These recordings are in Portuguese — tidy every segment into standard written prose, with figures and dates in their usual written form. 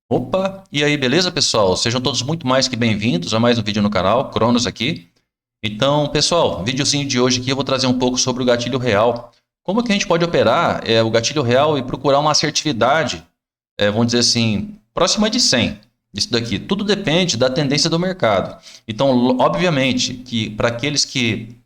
Opa, e aí, beleza, pessoal? Sejam todos muito mais que bem-vindos a mais um vídeo no canal, Cronos aqui. Então, pessoal, videozinho de hoje aqui eu vou trazer um pouco sobre o gatilho real. Como que a gente pode operar o gatilho real e procurar uma assertividade, vamos dizer assim, próxima de 100. Isso daqui, tudo depende da tendência do mercado. Então, obviamente, que para aqueles que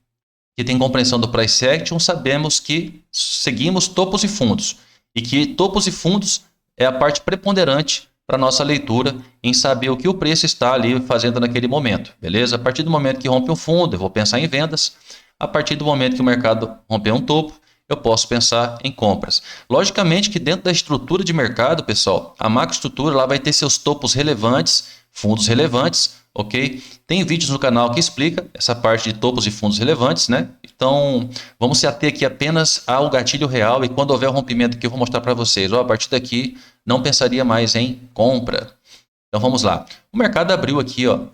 têm compreensão do price action, sabemos que seguimos topos e fundos. E que topos e fundos é a parte preponderante para nossa leitura em saber o que o preço está ali fazendo naquele momento, beleza? A partir do momento que rompe um fundo, eu vou pensar em vendas. A partir do momento que o mercado romper um topo, eu posso pensar em compras. Logicamente que dentro da estrutura de mercado, pessoal, a macroestrutura lá vai ter seus topos relevantes, fundos relevantes, ok? Tem vídeos no canal que explica essa parte de topos e fundos relevantes, né? Então, vamos se ater aqui apenas ao gatilho real e quando houver o rompimento que eu vou mostrar para vocês, a partir daqui não pensaria mais em compra. Então, vamos lá. O mercado abriu aqui, ó,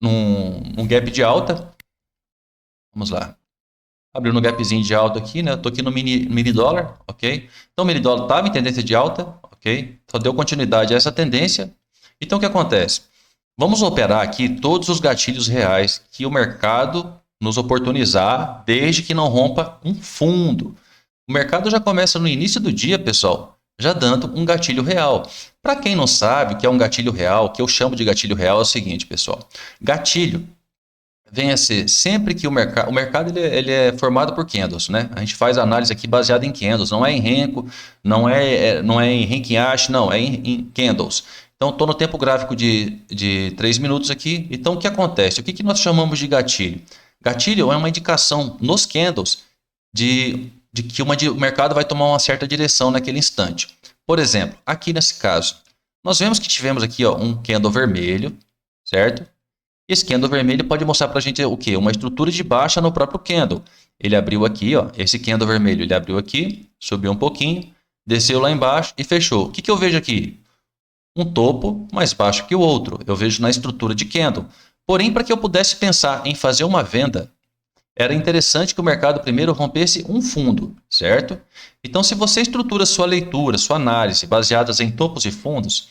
num gap de alta. Vamos lá. Abriu no gapzinho de alta aqui, né? Eu tô aqui no mini dólar, ok? Então, o mini dólar estava em tendência de alta, ok? Só deu continuidade a essa tendência. Então, o que acontece? Vamos operar aqui todos os gatilhos reais que o mercado nos oportunizar, desde que não rompa um fundo. O mercado já começa no início do dia, pessoal, já dando um gatilho real. Para quem não sabe o que é um gatilho real, o que eu chamo de gatilho real é o seguinte, pessoal. Gatilho vem a ser sempre que o mercado ele é formado por candles, né? A gente faz a análise aqui baseada em candles, não é em Renko, não é em Renkin Ash, não, é em candles. Então, estou no tempo gráfico de 3 minutos aqui. Então, o que acontece? O que nós chamamos de gatilho? Gatilho é uma indicação nos candles de que o mercado vai tomar uma certa direção naquele instante. Por exemplo, aqui nesse caso, nós vemos que tivemos aqui ó, um candle vermelho, certo? Esse candle vermelho pode mostrar para a gente o quê? Uma estrutura de baixa no próprio candle. Ele abriu aqui, ó, esse candle vermelho, ele abriu aqui, subiu um pouquinho, desceu lá embaixo e fechou. O que eu vejo aqui? Um topo mais baixo que o outro. Eu vejo na estrutura de candle. Porém, para que eu pudesse pensar em fazer uma venda, era interessante que o mercado primeiro rompesse um fundo, certo? Então, se você estrutura sua leitura, sua análise baseadas em topos e fundos,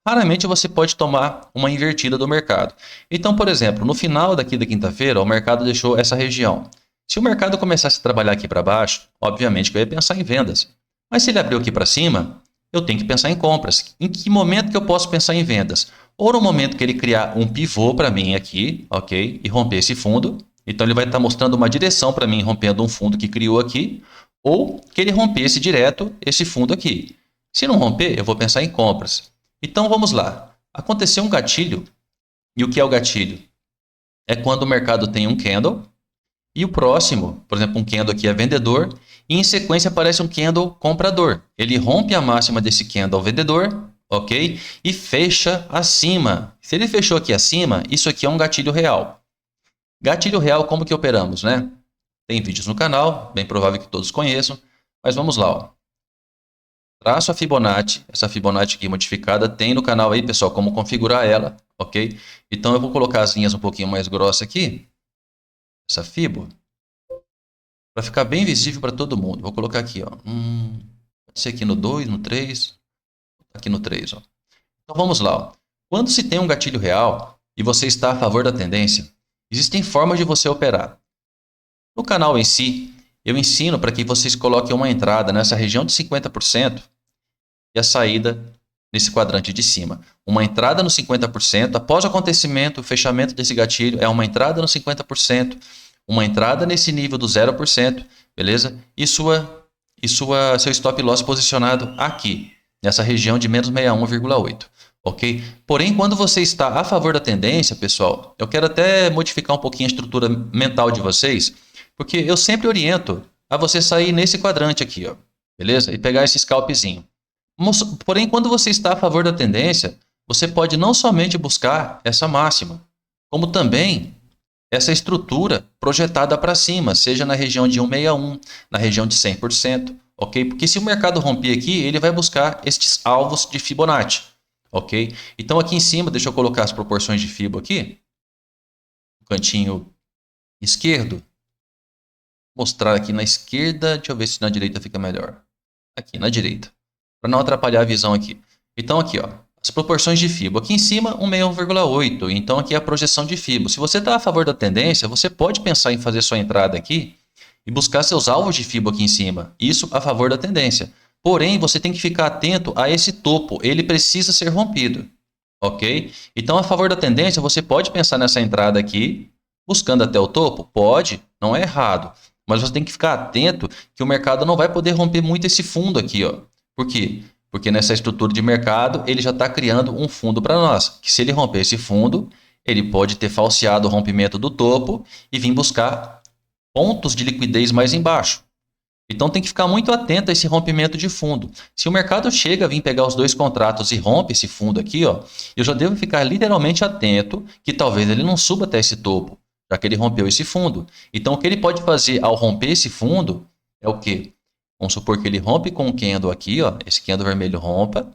raramente você pode tomar uma invertida do mercado. Então, por exemplo, no final daqui da quinta-feira, o mercado deixou essa região. Se o mercado começasse a trabalhar aqui para baixo, obviamente que eu ia pensar em vendas. Mas se ele abriu aqui para cima, eu tenho que pensar em compras. Em que momento que eu posso pensar em vendas? Ou no momento que ele criar um pivô para mim aqui, ok? E romper esse fundo. Então ele vai estar mostrando uma direção para mim, rompendo um fundo que criou aqui. Ou que ele rompesse direto esse fundo aqui. Se não romper, eu vou pensar em compras. Então vamos lá. Aconteceu um gatilho. E o que é o gatilho? É quando o mercado tem um candle e o próximo, por exemplo, um candle aqui é vendedor e em sequência aparece um candle comprador. Ele rompe a máxima desse candle vendedor, ok? E fecha acima. Se ele fechou aqui acima, isso aqui é um gatilho real. Gatilho real, como que operamos, né? Tem vídeos no canal, bem provável que todos conheçam, mas vamos lá, ó. Traço a Fibonacci, essa Fibonacci aqui modificada, tem no canal aí, pessoal, como configurar ela, ok? Então eu vou colocar as linhas um pouquinho mais grossas aqui, essa Fibo, para ficar bem visível para todo mundo. Vou colocar aqui, ó. Pode ser aqui no 2, no 3, aqui no 3, ó. Então vamos lá, ó. Quando se tem um gatilho real e você está a favor da tendência, existem formas de você operar. No canal em si, eu ensino para que vocês coloquem uma entrada nessa região de 50%, e a saída nesse quadrante de cima. Uma entrada no 50%, após o acontecimento, o fechamento desse gatilho é uma entrada no 50%, uma entrada nesse nível do 0%, beleza? E seu stop loss posicionado aqui, nessa região de menos 61,8. Ok? Porém, quando você está a favor da tendência, pessoal, eu quero até modificar um pouquinho a estrutura mental de vocês, porque eu sempre oriento a você sair nesse quadrante aqui, ó, beleza? E pegar esse scalpzinho. Porém, quando você está a favor da tendência, você pode não somente buscar essa máxima, como também essa estrutura projetada para cima, seja na região de 161, na região de 100%, ok? Porque se o mercado romper aqui, ele vai buscar estes alvos de Fibonacci, ok? Então aqui em cima, deixa eu colocar as proporções de Fibo aqui, no cantinho esquerdo, mostrar aqui na esquerda, deixa eu ver se na direita fica melhor. Aqui na direita, para não atrapalhar a visão aqui. Então aqui, ó, as proporções de FIBO. Aqui em cima, 161,8. Então aqui é a projeção de FIBO. Se você está a favor da tendência, você pode pensar em fazer sua entrada aqui e buscar seus alvos de FIBO aqui em cima. Isso a favor da tendência. Porém, você tem que ficar atento a esse topo. Ele precisa ser rompido. Ok? Então, a favor da tendência, você pode pensar nessa entrada aqui, buscando até o topo? Pode, não é errado. Mas você tem que ficar atento que o mercado não vai poder romper muito esse fundo aqui, ó. Por quê? Porque nessa estrutura de mercado, ele já está criando um fundo para nós. Que se ele romper esse fundo, ele pode ter falseado o rompimento do topo e vir buscar pontos de liquidez mais embaixo. Então tem que ficar muito atento a esse rompimento de fundo. Se o mercado chega a vir pegar os dois contratos e rompe esse fundo aqui, ó, eu já devo ficar literalmente atento que talvez ele não suba até esse topo, já que ele rompeu esse fundo. Então o que ele pode fazer ao romper esse fundo é o quê? Vamos supor que ele rompe com o candle aqui, ó, esse candle vermelho rompa.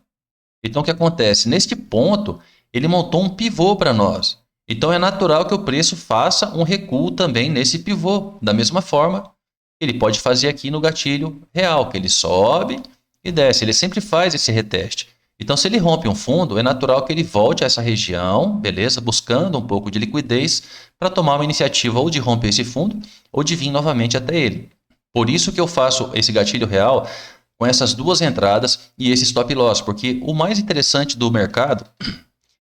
Então o que acontece? Neste ponto, ele montou um pivô para nós. Então é natural que o preço faça um recuo também nesse pivô, da mesma forma ele pode fazer aqui no gatilho real, que ele sobe e desce. Ele sempre faz esse reteste. Então, se ele rompe um fundo, é natural que ele volte a essa região, beleza? Buscando um pouco de liquidez para tomar uma iniciativa ou de romper esse fundo ou de vir novamente até ele. Por isso que eu faço esse gatilho real com essas duas entradas e esse stop loss, porque o mais interessante do mercado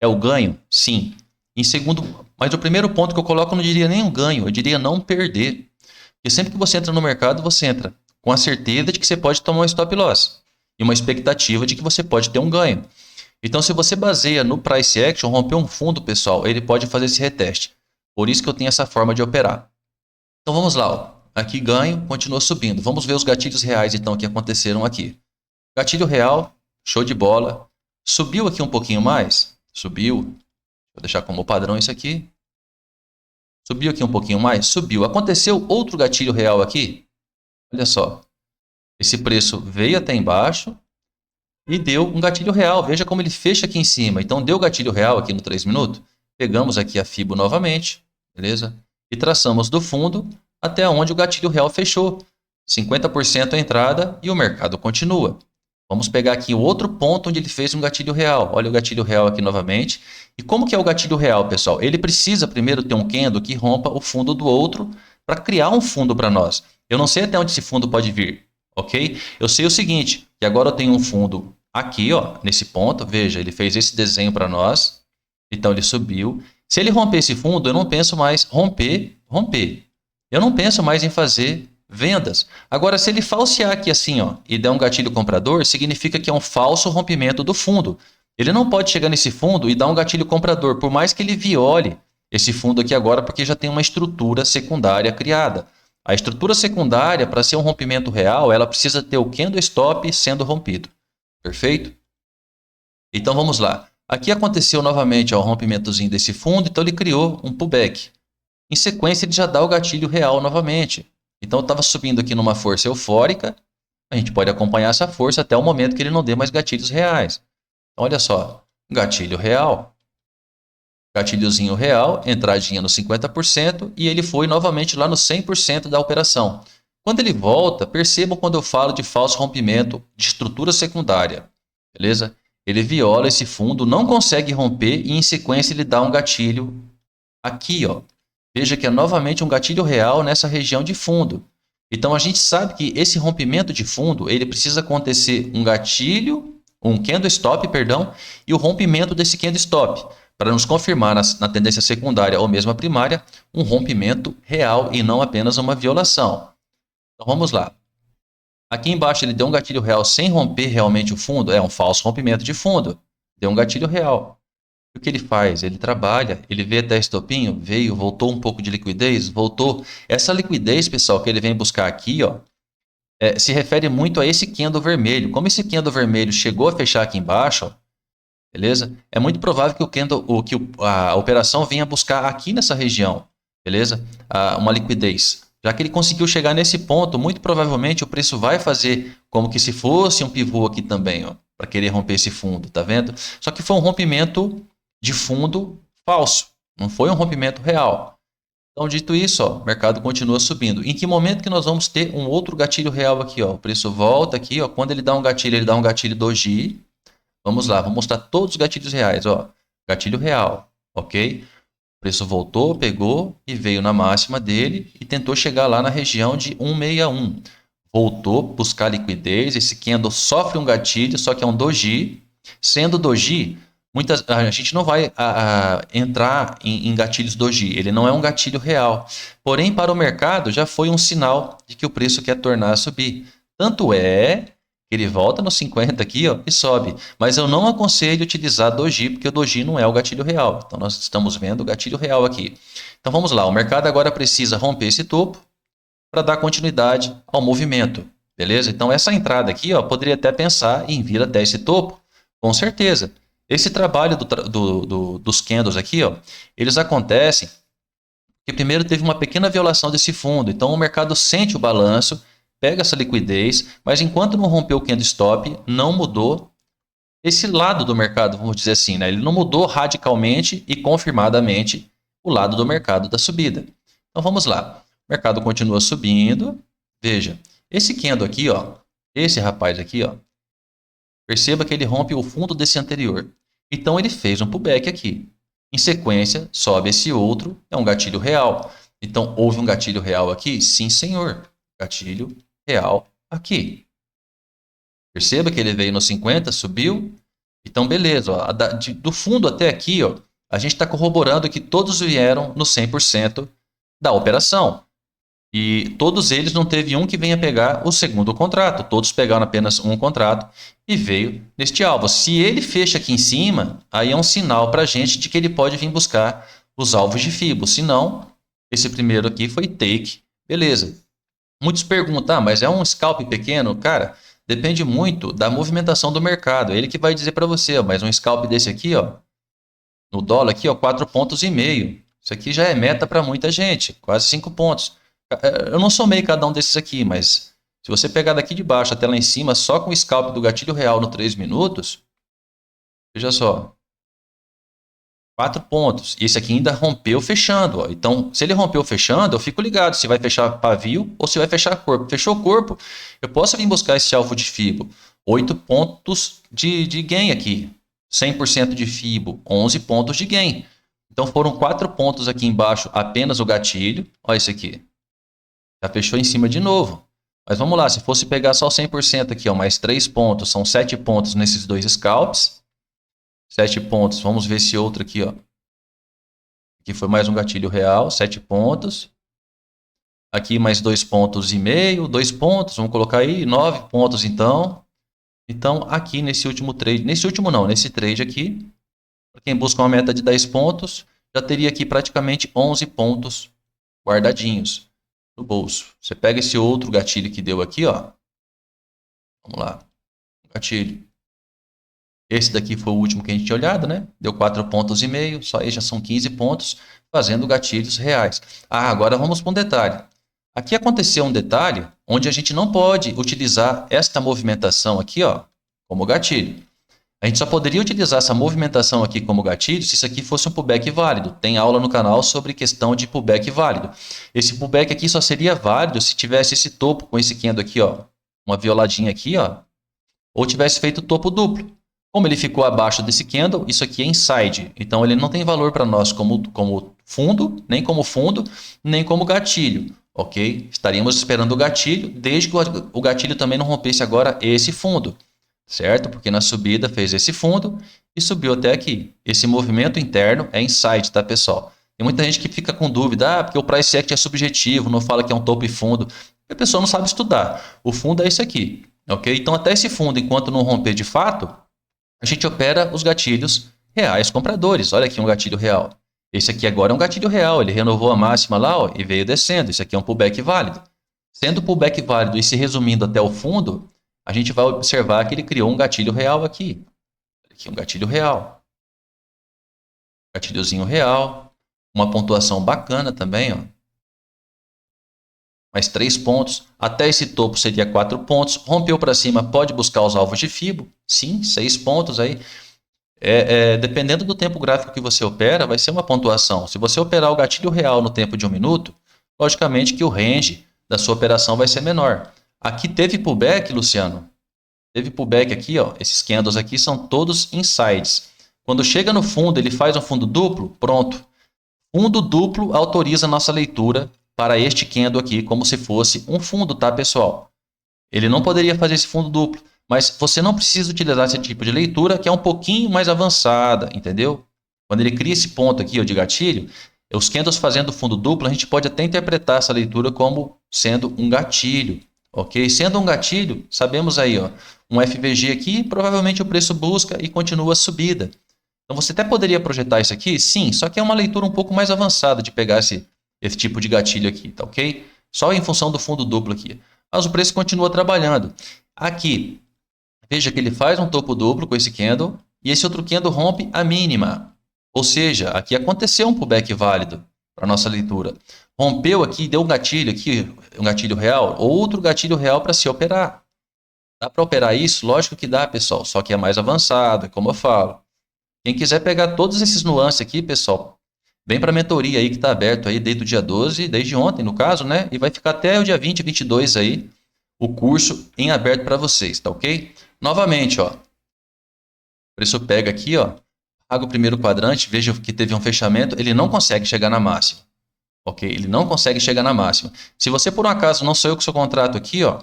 é o ganho, sim. Em segundo, mas o primeiro ponto que eu coloco, eu não diria nem um ganho, eu diria não perder. Porque sempre que você entra no mercado, você entra com a certeza de que você pode tomar um stop loss e uma expectativa de que você pode ter um ganho. Então, se você baseia no price action, romper um fundo, pessoal, ele pode fazer esse reteste. Por isso que eu tenho essa forma de operar. Então, vamos lá. Ó. Aqui ganho, continua subindo. Vamos ver os gatilhos reais, então, que aconteceram aqui. Gatilho real, show de bola. Subiu aqui um pouquinho mais? Subiu. Vou deixar como padrão isso aqui. Subiu aqui um pouquinho mais? Subiu. Aconteceu outro gatilho real aqui? Olha só. Esse preço veio até embaixo e deu um gatilho real. Veja como ele fecha aqui em cima. Então, deu gatilho real aqui no 3 minutos. Pegamos aqui a FIBO novamente, beleza? E traçamos do fundo até onde o gatilho real fechou. 50% a entrada e o mercado continua. Vamos pegar aqui o outro ponto onde ele fez um gatilho real. Olha o gatilho real aqui novamente. E como que é o gatilho real, pessoal? Ele precisa primeiro ter um candle que rompa o fundo do outro para criar um fundo para nós. Eu não sei até onde esse fundo pode vir, ok? Eu sei o seguinte, que agora eu tenho um fundo aqui, ó, nesse ponto. Veja, ele fez esse desenho para nós. Então ele subiu. Se ele romper esse fundo, eu não penso mais romper. Eu não penso mais em fazer vendas. Agora, se ele falsear aqui assim, ó, e der um gatilho comprador, significa que é um falso rompimento do fundo. Ele não pode chegar nesse fundo e dar um gatilho comprador, por mais que ele viole esse fundo aqui agora, porque já tem uma estrutura secundária criada. A estrutura secundária, para ser um rompimento real, ela precisa ter o candle stop sendo rompido. Perfeito? Então, vamos lá. Aqui aconteceu novamente ó, o rompimentozinho desse fundo, então ele criou um pullback. Em sequência, ele já dá o gatilho real novamente. Então, eu estava subindo aqui numa força eufórica. A gente pode acompanhar essa força até o momento que ele não dê mais gatilhos reais. Então, olha só. Gatilho real. Gatilhozinho real. Entradinha no 50%. E ele foi novamente lá no 100% da operação. Quando ele volta, percebam quando eu falo de falso rompimento de estrutura secundária. Beleza? Ele viola esse fundo, não consegue romper e em sequência ele dá um gatilho aqui, ó. Veja que é novamente um gatilho real nessa região de fundo. Então, a gente sabe que esse rompimento de fundo, ele precisa acontecer um gatilho, um candle stop, perdão, e o rompimento desse candle stop, para nos confirmar na tendência secundária ou mesmo a primária, um rompimento real e não apenas uma violação. Então, vamos lá. Aqui embaixo ele deu um gatilho real sem romper realmente o fundo, é um falso rompimento de fundo. Deu um gatilho real. O que ele faz? Ele trabalha, ele vê até estopinho, veio, voltou um pouco de liquidez, voltou. Essa liquidez, pessoal, que ele vem buscar aqui, ó, se refere muito a esse candle vermelho. Como esse candle vermelho chegou a fechar aqui embaixo, ó, beleza? É muito provável que a operação venha buscar aqui nessa região, beleza? Uma liquidez. Já que ele conseguiu chegar nesse ponto, muito provavelmente o preço vai fazer como que se fosse um pivô aqui também, ó, para querer romper esse fundo, tá vendo? Só que foi um rompimento de fundo falso, não foi um rompimento real. Então, dito isso, ó, o mercado continua subindo. Em que momento que nós vamos ter um outro gatilho real aqui? Ó? O preço volta aqui, ó, quando ele dá um gatilho doji. Vamos lá, vou mostrar todos os gatilhos reais. Ó, gatilho real, ok? O preço voltou, pegou e veio na máxima dele e tentou chegar lá na região de 161. Voltou, buscar liquidez. Esse candle sofre um gatilho, só que é um doji. Sendo doji, a gente não vai entrar em gatilhos doji. Ele não é um gatilho real. Porém, para o mercado, já foi um sinal de que o preço quer tornar a subir. Tanto é que ele volta no 50 aqui, ó, e sobe. Mas eu não aconselho utilizar doji, porque o doji não é o gatilho real. Então, nós estamos vendo o gatilho real aqui. Então, vamos lá. O mercado agora precisa romper esse topo para dar continuidade ao movimento, beleza? Então, essa entrada aqui, ó, poderia até pensar em vir até esse topo, com certeza. Esse trabalho dos candles aqui, ó, eles acontecem porque primeiro teve uma pequena violação desse fundo, então o mercado sente o balanço, pega essa liquidez, mas enquanto não rompeu o candlestop, não mudou esse lado do mercado, vamos dizer assim, né? Ele não mudou radicalmente e confirmadamente o lado do mercado da subida. Então vamos lá. O mercado continua subindo. Veja, esse candle aqui, ó, esse rapaz aqui, ó, perceba que ele rompe o fundo desse anterior. Então ele fez um pullback aqui. Em sequência, sobe esse outro, é um gatilho real. Então houve um gatilho real aqui? Sim, senhor. Gatilho real aqui. Perceba que ele veio no 50, subiu. Então, beleza. Ó, do fundo até aqui, ó, a gente está corroborando que todos vieram no 100% da operação. E todos eles não teve um que venha pegar o segundo contrato. Todos pegaram apenas um contrato e veio neste alvo. Se ele fecha aqui em cima, aí é um sinal para a gente de que ele pode vir buscar os alvos de FIBO. Se não, esse primeiro aqui foi take. Beleza. Muitos perguntam, mas é um scalp pequeno? Cara, depende muito da movimentação do mercado. É ele que vai dizer para você, ó, mas um scalp desse aqui, ó, no dólar aqui, ó, 4,5 pontos. Isso aqui já é meta para muita gente, quase 5 pontos. Eu não somei cada um desses aqui, mas se você pegar daqui de baixo até lá em cima, só com o scalp do gatilho real no 3 minutos, veja só, 4 pontos. E esse aqui ainda rompeu fechando. Ó. Então, se ele rompeu fechando, eu fico ligado se vai fechar pavio ou se vai fechar corpo. Fechou o corpo, eu posso vir buscar esse alvo de FIBO. 8 pontos de gain aqui. 100% de FIBO, 11 pontos de gain. Então, foram 4 pontos aqui embaixo, apenas o gatilho. Olha esse aqui. Já fechou em cima de novo. Mas vamos lá, se fosse pegar só 100% aqui, ó, mais 3 pontos, são 7 pontos nesses dois scalps. 7 pontos, vamos ver esse outro aqui, ó. Aqui foi mais um gatilho real, 7 pontos. Aqui mais 2,5 pontos, 2 pontos, vamos colocar aí, 9 pontos então. Então, aqui nesse último trade, nesse trade aqui, para quem busca uma meta de 10 pontos, já teria aqui praticamente 11 pontos guardadinhos no bolso. Você pega esse outro gatilho que deu aqui, ó. Vamos lá. Gatilho. Esse daqui foi o último que a gente tinha olhado, né? Deu 4,5 pontos, só aí já são 15 pontos, fazendo gatilhos reais. Ah, agora vamos para um detalhe. Aqui aconteceu um detalhe onde a gente não pode utilizar esta movimentação aqui, ó, como gatilho. A gente só poderia utilizar essa movimentação aqui como gatilho se isso aqui fosse um pullback válido. Tem aula no canal sobre questão de pullback válido. Esse pullback aqui só seria válido se tivesse esse topo com esse candle aqui, ó, uma violadinha aqui, ó, ou tivesse feito topo duplo. Como ele ficou abaixo desse candle, isso aqui é inside. Então, ele não tem valor para nós como fundo, nem como gatilho. Ok? Estaríamos esperando o gatilho, desde que o gatilho também não rompesse agora esse fundo. Certo? Porque na subida fez esse fundo e subiu até aqui. Esse movimento interno é inside, tá, pessoal? Tem muita gente que fica com dúvida, porque o price act é subjetivo, não fala que é um topo e fundo. A pessoa não sabe estudar. O fundo é esse aqui. Ok? Então, até esse fundo, enquanto não romper de fato, a gente opera os gatilhos reais compradores. Olha aqui um gatilho real. Esse aqui agora é um gatilho real. Ele renovou a máxima lá, ó, e veio descendo. Esse aqui é um pullback válido. Sendo pullback válido e se resumindo até o fundo, a gente vai observar que ele criou um gatilho real aqui. Aqui um gatilho real. Gatilhozinho real. Uma pontuação bacana também, ó. Mais 3 pontos. Até esse topo seria 4 pontos. Rompeu para cima, pode buscar os alvos de FIBO. Sim, 6 pontos aí. Dependendo do tempo gráfico que você opera, vai ser uma pontuação. Se você operar o gatilho real no tempo de 1 minuto, logicamente que o range da sua operação vai ser menor. Aqui teve pullback, Luciano? Teve pullback aqui, ó. Esses candles aqui são todos insides. Quando chega no fundo, ele faz um fundo duplo, pronto. Fundo duplo autoriza a nossa leitura para este candle aqui, como se fosse um fundo, tá, pessoal? Ele não poderia fazer esse fundo duplo, mas você não precisa utilizar esse tipo de leitura, que é um pouquinho mais avançada, entendeu? Quando ele cria esse ponto aqui, ó, de gatilho, os candles fazendo fundo duplo, a gente pode até interpretar essa leitura como sendo um gatilho, ok? Sendo um gatilho, sabemos aí, ó, um FVG aqui, provavelmente o preço busca e continua a subida. Então você até poderia projetar isso aqui, sim, só que é uma leitura um pouco mais avançada de pegar esse tipo de gatilho aqui, tá ok? Só em função do fundo duplo aqui. Mas o preço continua trabalhando. Aqui, veja que ele faz um topo duplo com esse candle e esse outro candle rompe a mínima. Ou seja, aqui aconteceu um pullback válido para a nossa leitura. Rompeu aqui, deu um gatilho aqui, um gatilho real, outro gatilho real para se operar. Dá para operar isso? Lógico que dá, pessoal, só que é mais avançado, como eu falo. Quem quiser pegar todos esses nuances aqui, pessoal, vem para a mentoria aí que está aberto aí desde o dia 12, desde ontem no caso, né? E vai ficar até o dia 20, 22 aí, o curso em aberto para vocês, tá ok? Novamente, ó, o preço pega aqui, ó, paga o primeiro quadrante, veja que teve um fechamento, ele não consegue chegar na máxima, ok? Ele não consegue chegar na máxima. Se você por um acaso não saiu com o seu contrato aqui, ó,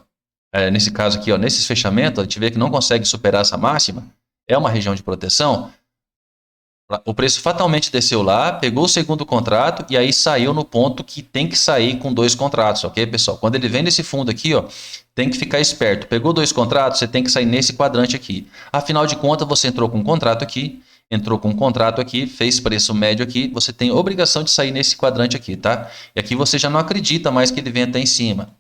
nesse caso aqui, ó, nesses fechamentos, a gente vê que não consegue superar essa máxima, é uma região de proteção. O preço fatalmente desceu lá, pegou o segundo contrato e aí saiu no ponto que tem que sair com 2 contratos, ok, pessoal? Quando ele vem nesse fundo aqui, ó, tem que ficar esperto. Pegou 2 contratos, você tem que sair nesse quadrante aqui. Afinal de contas, você entrou com um contrato aqui, fez preço médio aqui, você tem obrigação de sair nesse quadrante aqui, tá? E aqui você já não acredita mais que ele vem até em cima.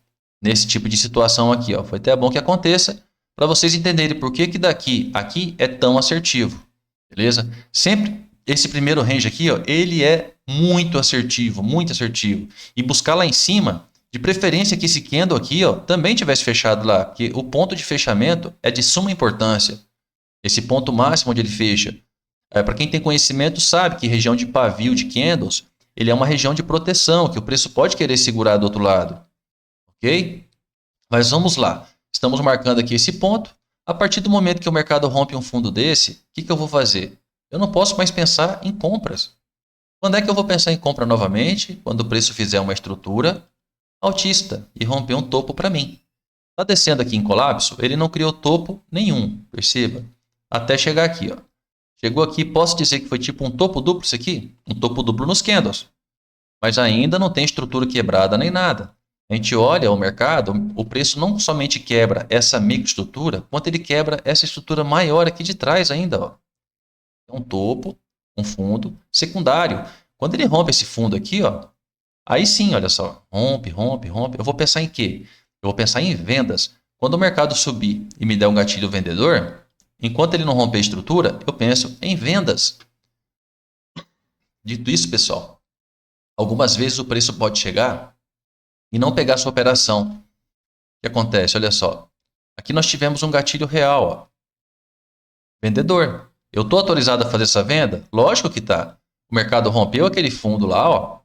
Nesse tipo de situação aqui, ó. Foi até bom que aconteça para vocês entenderem por que daqui aqui é tão assertivo. Beleza? Sempre esse primeiro range aqui, ó, ele é muito assertivo, muito assertivo. E buscar lá em cima, de preferência que esse candle aqui, ó, também tivesse fechado lá, porque o ponto de fechamento é de suma importância. Esse ponto máximo onde ele fecha. Para quem tem conhecimento sabe que região de pavio de candles, ele é uma região de proteção, que o preço pode querer segurar do outro lado. Ok? Mas vamos lá. Estamos marcando aqui esse ponto. A partir do momento que o mercado rompe um fundo desse, o que eu vou fazer? Eu não posso mais pensar em compras. Quando é que eu vou pensar em compra novamente? Quando o preço fizer uma estrutura altista e romper um topo para mim. Está descendo aqui em colapso, ele não criou topo nenhum, perceba. Até chegar aqui, ó. Chegou aqui, posso dizer que foi tipo um topo duplo isso aqui? Um topo duplo nos candles. Mas ainda não tem estrutura quebrada nem nada. A gente olha o mercado, o preço não somente quebra essa microestrutura, quanto ele quebra essa estrutura maior aqui de trás ainda, ó. Um topo, um fundo secundário. Quando ele rompe esse fundo aqui, ó, aí sim, olha só, rompe. Eu vou pensar em quê? Eu vou pensar em vendas. Quando o mercado subir e me der um gatilho vendedor, enquanto ele não romper a estrutura, eu penso em vendas. Dito isso, pessoal, algumas vezes o preço pode chegar e não pegar sua operação. O que acontece? Olha só, aqui nós tivemos um gatilho real, ó. Vendedor. Eu estou autorizado a fazer essa venda? Lógico que está. O mercado rompeu aquele fundo lá, ó,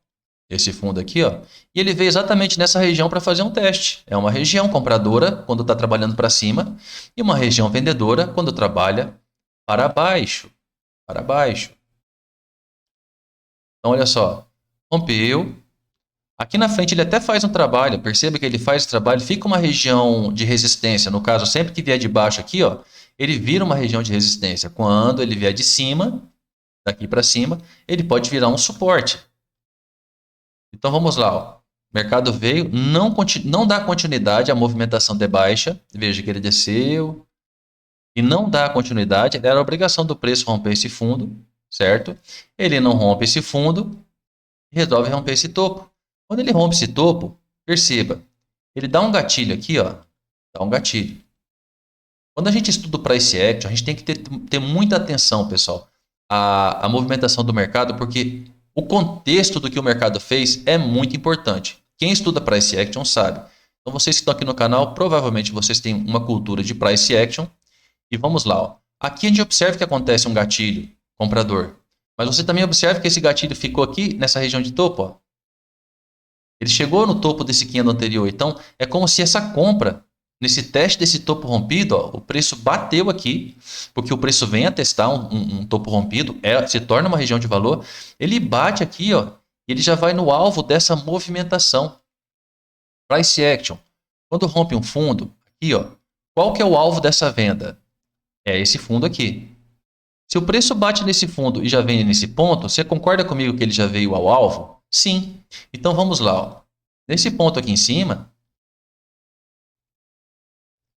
esse fundo aqui, ó, e ele veio exatamente nessa região para fazer um teste. É uma região compradora quando está trabalhando para cima e uma região vendedora quando trabalha para baixo. Para baixo. Então, olha só, rompeu. Aqui na frente ele até faz um trabalho, perceba que ele faz o trabalho, fica uma região de resistência. No caso, sempre que vier de baixo aqui, ó, ele vira uma região de resistência. Quando ele vier de cima, daqui para cima, ele pode virar um suporte. Então vamos lá, ó. O mercado veio, não dá continuidade à movimentação de baixa. Veja que ele desceu e não dá continuidade. Era a obrigação do preço romper esse fundo, certo? Ele não rompe esse fundo e resolve romper esse topo. Quando ele rompe esse topo, perceba, ele dá um gatilho aqui, ó, dá um gatilho. Quando a gente estuda o price action, a gente tem que ter muita atenção, pessoal, à movimentação do mercado, porque o contexto do que o mercado fez é muito importante. Quem estuda price action sabe. Então, vocês que estão aqui no canal, provavelmente vocês têm uma cultura de price action. E vamos lá, ó. Aqui a gente observa que acontece um gatilho comprador. Mas você também observa que esse gatilho ficou aqui nessa região de topo, ó. Ele chegou no topo desse candle anterior. Então, é como se essa compra nesse teste desse topo rompido, ó, o preço bateu aqui, porque o preço vem a testar um topo rompido, se torna uma região de valor, ele bate aqui, ó, ele já vai no alvo dessa movimentação. Price Action. Quando rompe um fundo, aqui, ó, qual que é o alvo dessa venda? É esse fundo aqui. Se o preço bate nesse fundo e já vem nesse ponto, você concorda comigo que ele já veio ao alvo? Sim. Então vamos lá. Ó. Nesse ponto aqui em cima,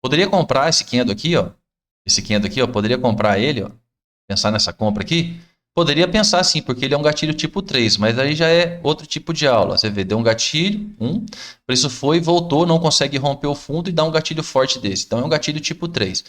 poderia comprar esse candle aqui, ó. Esse candle aqui, ó, poderia comprar ele, ó. Pensar nessa compra aqui? Poderia pensar sim, porque ele é um gatilho tipo 3, mas aí já é outro tipo de aula. Você vê, deu um gatilho, o preço foi, voltou, não consegue romper o fundo e dá um gatilho forte desse. Então é um gatilho tipo 3.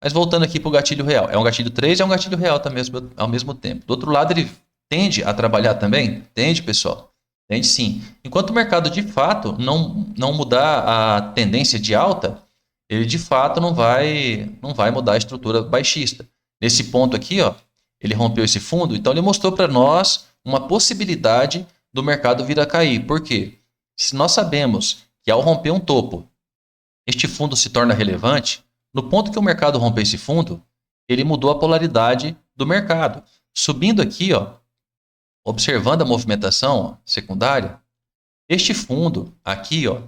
Mas voltando aqui para o gatilho real. É um gatilho 3 e é um gatilho real também, ao mesmo tempo. Do outro lado, ele tende a trabalhar também? Tende, pessoal. Tende sim. Enquanto o mercado, de fato, não mudar a tendência de alta, ele, de fato, não vai mudar a estrutura baixista. Nesse ponto aqui, ó, ele rompeu esse fundo, então ele mostrou para nós uma possibilidade do mercado vir a cair. Por quê? Se nós sabemos que ao romper um topo, este fundo se torna relevante, no ponto que o mercado romper esse fundo, ele mudou a polaridade do mercado. Subindo aqui, ó, observando a movimentação ó, secundária, este fundo aqui, ó,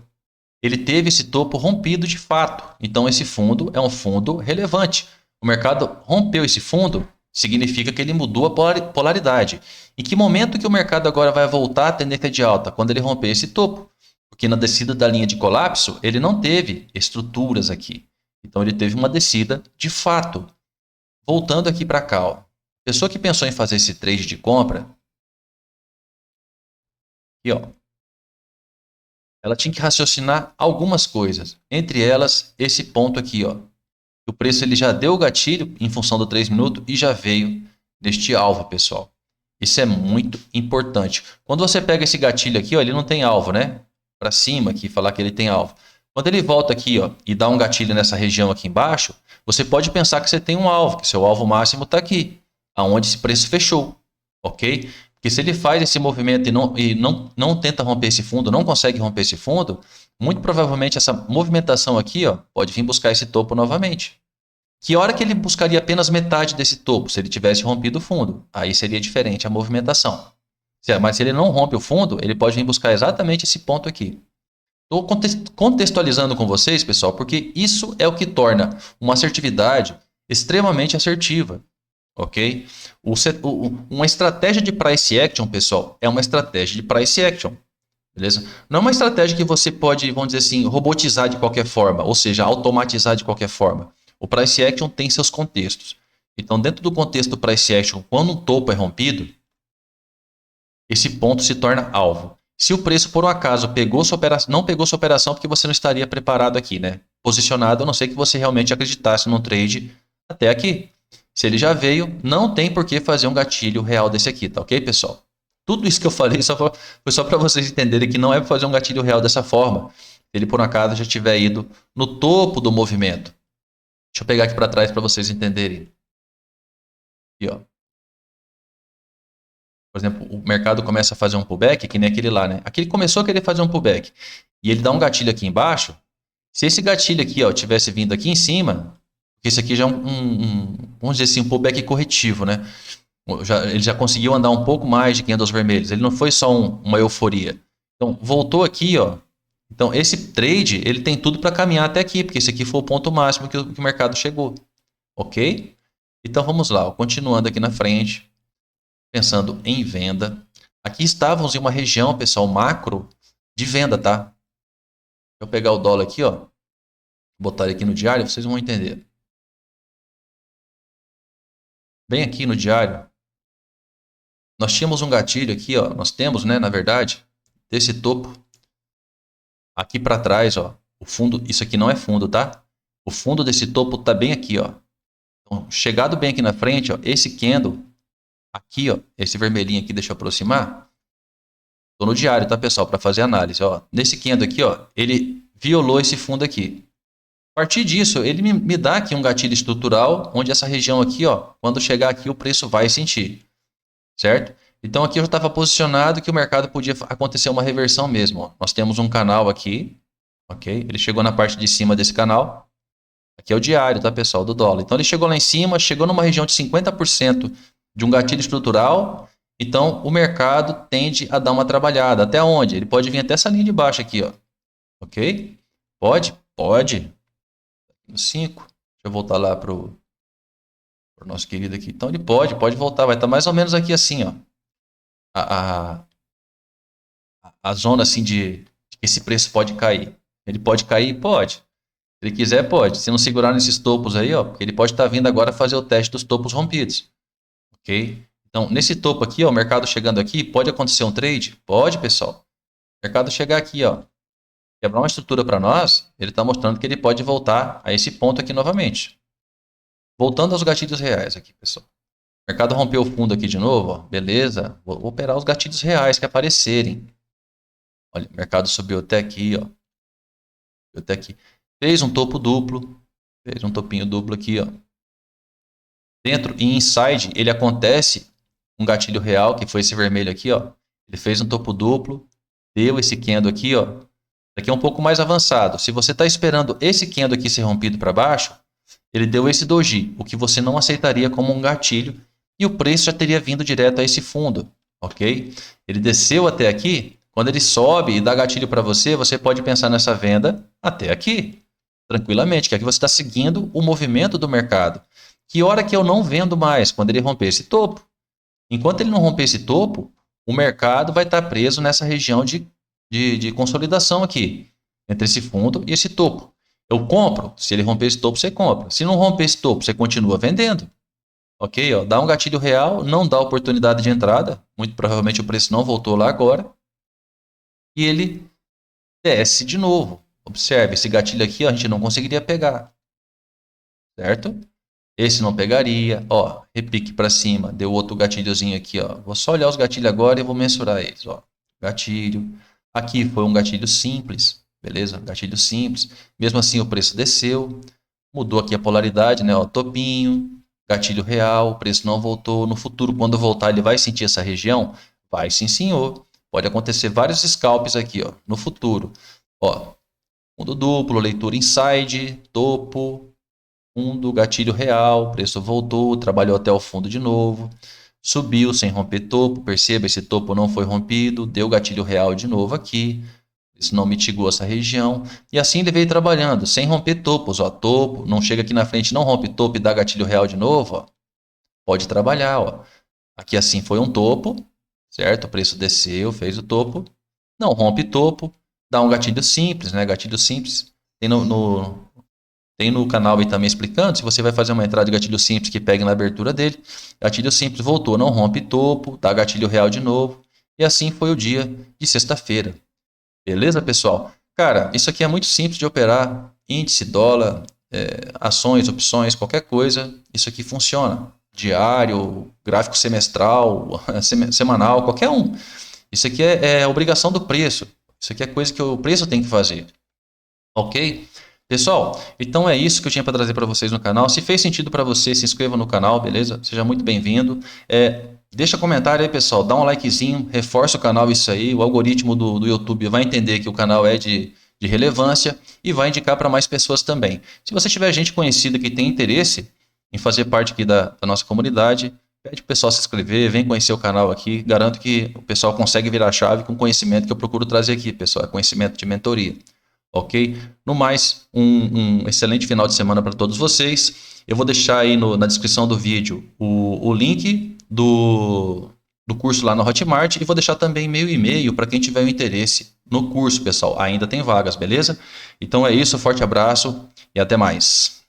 ele teve esse topo rompido de fato. Então, esse fundo é um fundo relevante. O mercado rompeu esse fundo, significa que ele mudou a polaridade. Em que momento que o mercado agora vai voltar à tendência de alta? Quando ele romper esse topo. Porque na descida da linha de colapso, ele não teve estruturas aqui. Então, ele teve uma descida de fato. Voltando aqui para cá, ó. A pessoa que pensou em fazer esse trade de compra, aqui, ó, ela tinha que raciocinar algumas coisas. Entre elas, esse ponto aqui, ó. O preço ele já deu o gatilho em função do 3 minutos e já veio deste alvo, pessoal. Isso é muito importante. Quando você pega esse gatilho aqui, ó, ele não tem alvo, né? Para cima aqui, falar que ele tem alvo. Quando ele volta aqui ó, e dá um gatilho nessa região aqui embaixo, você pode pensar que você tem um alvo, que seu alvo máximo está aqui, aonde esse preço fechou, ok? Porque se ele faz esse movimento e não tenta romper esse fundo, não consegue romper esse fundo, muito provavelmente essa movimentação aqui ó, pode vir buscar esse topo novamente. Que hora que ele buscaria apenas metade desse topo, se ele tivesse rompido o fundo? Aí seria diferente a movimentação. Mas se ele não rompe o fundo, ele pode vir buscar exatamente esse ponto aqui. Estou contextualizando com vocês, pessoal, porque isso é o que torna uma assertividade extremamente assertiva, ok? Uma estratégia de price action, pessoal, é uma estratégia de price action, beleza? Não é uma estratégia que você pode, vamos dizer assim, robotizar de qualquer forma, ou seja, automatizar de qualquer forma. O price action tem seus contextos. Então, dentro do contexto do price action, quando um topo é rompido, esse ponto se torna alvo. Se o preço, por um acaso, não pegou sua operação porque você não estaria preparado aqui, né? Posicionado, a não ser que você realmente acreditasse no trade até aqui. Se ele já veio, não tem por que fazer um gatilho real desse aqui, tá ok, pessoal? Tudo isso que eu falei foi só para vocês entenderem que não é para fazer um gatilho real dessa forma. Se ele, por um acaso, já tiver ido no topo do movimento. Deixa eu pegar aqui para trás para vocês entenderem. Aqui, ó. Por exemplo, o mercado começa a fazer um pullback, que nem aquele lá, né? Aqui ele começou a querer fazer um pullback. E ele dá um gatilho aqui embaixo. Se esse gatilho aqui ó, tivesse vindo aqui em cima, porque isso aqui já é vamos dizer assim, um pullback corretivo, né? Ele já conseguiu andar um pouco mais de candles vermelhos. Ele não foi só uma euforia. Então, voltou aqui, ó. Então, esse trade, ele tem tudo para caminhar até aqui, porque esse aqui foi o ponto máximo que o mercado chegou. Ok? Então, vamos lá. Ó, continuando aqui na frente. Pensando em venda. Aqui estávamos em uma região, pessoal, macro de venda, tá? Deixa eu pegar o dólar aqui, ó. Botar ele aqui no diário, vocês vão entender. Bem aqui no diário, nós tínhamos um gatilho aqui, ó. Nós temos, né, na verdade, desse topo. Aqui para trás, ó. O fundo, isso aqui não é fundo, tá? O fundo desse topo tá bem aqui, ó. Então, chegado bem aqui na frente, ó, esse candle aqui, ó, esse vermelhinho aqui, deixa eu aproximar. Estou no diário, tá, pessoal, para fazer análise. Ó. Nesse candle aqui, ó, ele violou esse fundo aqui. A partir disso, ele me dá aqui um gatilho estrutural, onde essa região aqui, ó, quando chegar aqui, o preço vai sentir. Certo? Então, aqui eu já estava posicionado que o mercado podia acontecer uma reversão mesmo. Ó. Nós temos um canal aqui, ok? Ele chegou na parte de cima desse canal. Aqui é o diário, tá, pessoal, do dólar. Então, ele chegou lá em cima, chegou numa região de 50% de um gatilho estrutural. Então, o mercado tende a dar uma trabalhada. Até onde? Ele pode vir até essa linha de baixo aqui, ó. Ok? Pode? Pode. No 5. Deixa eu voltar lá pro nosso querido aqui. Então, ele pode voltar. Vai estar mais ou menos aqui assim, ó. A zona assim de que esse preço pode cair. Ele pode cair? Pode. Se ele quiser, pode. Se não segurar nesses topos aí, ó, porque ele pode estar vindo agora fazer o teste dos topos rompidos. Ok? Então, nesse topo aqui, ó, o mercado chegando aqui, pode acontecer um trade? Pode, pessoal. O mercado chegar aqui, ó, quebrar uma estrutura para nós, ele está mostrando que ele pode voltar a esse ponto aqui novamente. Voltando aos gatilhos reais aqui, pessoal. O mercado rompeu o fundo aqui de novo, ó, beleza. Vou operar os gatilhos reais que aparecerem. Olha, o mercado subiu até aqui, ó. Subiu até aqui. Fez um topo duplo. Fez um topinho duplo aqui, ó. Dentro e inside, ele acontece um gatilho real, que foi esse vermelho aqui, ó. Ele fez um topo duplo. Deu esse candle aqui, ó. Aqui é um pouco mais avançado. Se você está esperando esse candle aqui ser rompido para baixo, ele deu esse doji, o que você não aceitaria como um gatilho, e o preço já teria vindo direto a esse fundo, ok? Ele desceu até aqui, quando ele sobe e dá gatilho para você, você pode pensar nessa venda até aqui, tranquilamente, que aqui você está seguindo o movimento do mercado. Que hora que eu não vendo mais? Quando ele romper esse topo. Enquanto ele não romper esse topo, o mercado vai estar preso nessa região de consolidação aqui, entre esse fundo e esse topo. Eu compro, se ele romper esse topo, você compra. Se não romper esse topo, você continua vendendo. Ok? Ó, dá um gatilho real, não dá oportunidade de entrada. Muito provavelmente o preço não voltou lá agora. E ele desce de novo. Observe, esse gatilho aqui ó, a gente não conseguiria pegar. Certo? Esse não pegaria. Ó, repique para cima. Deu outro gatilhozinho aqui. Ó. Vou só olhar os gatilhos agora e vou mensurar eles. Ó. Gatilho. Aqui foi um gatilho simples. Beleza? Gatilho simples. Mesmo assim o preço desceu. Mudou aqui a polaridade, né? Ó, topinho. Gatilho real. O preço não voltou. No futuro, quando voltar, ele vai sentir essa região? Vai sim, senhor. Pode acontecer vários scalps aqui, ó, no futuro. Ó, fundo duplo, leitura inside, topo, fundo, gatilho real, preço voltou, trabalhou até o fundo de novo, subiu sem romper topo, perceba, esse topo não foi rompido, deu gatilho real de novo aqui, isso não mitigou essa região, e assim ele veio trabalhando, sem romper topos, ó, topo, não chega aqui na frente, não rompe topo e dá gatilho real de novo, ó, pode trabalhar, ó. Aqui assim foi um topo, certo? O preço desceu, fez o topo, não rompe topo, dá um gatilho simples, né? Gatilho simples. Tem no canal aí também explicando, se você vai fazer uma entrada de gatilho simples que pegue na abertura dele, gatilho simples voltou, não rompe topo, dá gatilho real de novo, e assim foi o dia de sexta-feira. Beleza, pessoal? Cara, isso aqui é muito simples de operar, índice, dólar, ações, opções, qualquer coisa, isso aqui funciona. Diário, gráfico semestral, semanal, qualquer um. Isso aqui é obrigação do preço. Isso aqui é coisa que o preço tem que fazer. Ok? Pessoal, então é isso que eu tinha para trazer para vocês no canal. Se fez sentido para você, se inscreva no canal, beleza? Seja muito bem-vindo. Deixa comentário aí, pessoal. Dá um likezinho, reforça o canal isso aí. O algoritmo do YouTube vai entender que o canal é de relevância e vai indicar para mais pessoas também. Se você tiver gente conhecida que tem interesse em fazer parte aqui da nossa comunidade, pede para o pessoal se inscrever, vem conhecer o canal aqui. Garanto que o pessoal consegue virar a chave com o conhecimento que eu procuro trazer aqui, pessoal. É conhecimento de mentoria. Ok? No mais, um excelente final de semana para todos vocês. Eu vou deixar aí na descrição do vídeo o link do curso lá no Hotmart e vou deixar também meu e-mail para quem tiver interesse no curso, pessoal. Ainda tem vagas, beleza? Então é isso, forte abraço e até mais.